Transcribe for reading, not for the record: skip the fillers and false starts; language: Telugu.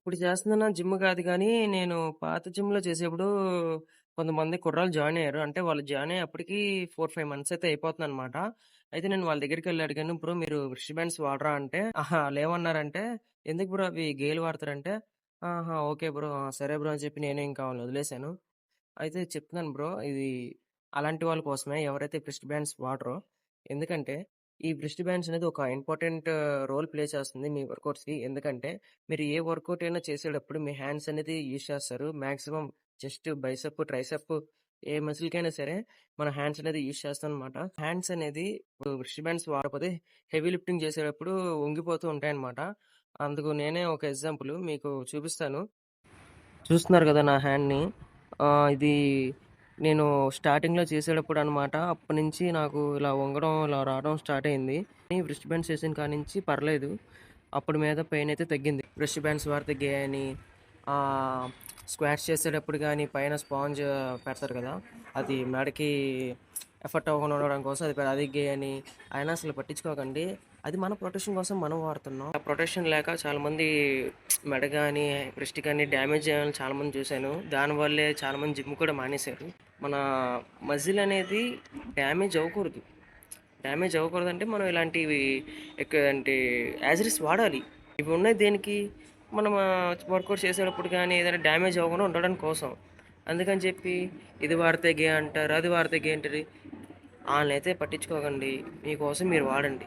ఇప్పుడు చేస్తున్న జిమ్ కాదు గానీ, నేను పాత జిమ్‌లో చేసేప్పుడు కొంతమంది కుర్రాళ్ళు జాయిన్ అయ్యారు. అంటే వాళ్ళు జాయిన్ అయ్యేప్పటికి 4, 5 మంత్స్ అయితే అయిపోతుందనమాట. అయితే నేను వాళ్ళ దగ్గరికెళ్ళి అడిగాను, "బ్రో మీరు రిస్ట్ బ్యాండ్స్ వాడరా?" అంటే, "ఆహా! ఆళ్ళేమన్నారంటే, ఎందుకు బ్రో అవి గేలు వాడతారంటే" "ఆహా! Okay bro. ఆ! సరే బ్రో" అని చెప్పి నేను ఇంకా వాళ్ళని వదిలేసాను. అయితే చెప్తున్నాను బ్రో. ఇది అలాంటి వాళ్ళ కోసమే ఎవరైతే వ్రిస్ట్ బ్యాండ్స్ వాడరో. ఎందుకంటే, ఈ వ్రిస్ట్ బ్యాండ్స్ అనేది ఒక ఇంపార్టెంట్ రోల్ ప్లే చేస్తుంది మీ వర్కౌట్స్‌కి. ఎందుకంటే, మీరు ఏ వర్కౌట్ అయినా చేసేటప్పుడు మీ హ్యాండ్స్ అనేది యూజ్ చేస్తారు. మాక్సిమం చెస్ట్, బైసెప్, ట్రైసెప్ ఏ మజిల్‌కైనా సరే మన హ్యాండ్స్ అనేది యూజ్ చేస్తామనమాట. హ్యాండ్స్ అనేది ఇప్పుడు వ్రిస్ట్ బ్యాండ్స్ వాడకపోతే హెవీ లిఫ్టింగ్ చేసేటప్పుడు వంగిపోతూ ఉంటాయన్నమాట. అందుకు నేనే ఒక ఎగ్జాంపుల్ మీకు చూపిస్తాను. చూస్తున్నారు కదా నా హ్యాండ్‌ని. ఇది నేను స్టార్టింగ్‌లో చేసేటప్పుడనమాట. అప్పటినుంచి నాకు ఇలా వంగడం, ఇలా రావడం స్టార్ట్ అయింది. ఈ వ్రిస్ట్ బ్యాండ్స్ ఏసిన కాడ్నుంచి పర్లేదు. అప్పుడు మీద పెయినయితే తగ్గింది. వ్రిస్ట్ బ్యాండ్స్ వాడితే గే అని ఆహ్, స్క్వాట్స్ చేసేటప్పుడు గానీ, పైన స్పాంజ్ పెడతారు కదా! అది మెడకి ఎఫెక్ట్ అవ్వకుండా ఉండడం కోసం అది గే అని. అయినా అసలు పట్టించుకోకండి. అది మన ప్రొటెక్షన్ కోసం మనం వాడుతున్నాం. ఆ ప్రొటెక్షన్ లేక చాలామంది మెడ గాని, బ్రెస్ట్ గాని డ్యామేజ్ అయ్యేవాళ్ళని చాలామంది చూశాను. దానివల్లే చాలామంది జిమ్ కూడా మానేశారు. మన మజిల్ అనేది డ్యామేజ్ అవ్వకూడదు. డ్యామేజ్ అవ్వకూడదంటే మనం ఇలాంటివి అంటే యాజ్ ఇట్ ఈస్ వాడాలి. ఇవి ఉన్నయి దేనికి? మనం వర్కౌట్ చేసేటప్పుడు గానీ, ఏదైనా డ్యామేజ్ అవ్వకుండా ఉండడం కోసం. అందుకని చెప్పి ఇది వాడితే గే అంటారు, అది వాడితే గే అంటారు. ఆళ్ళనైతే పట్టించుకోకండి. మీకోసం మీరు వాడండి.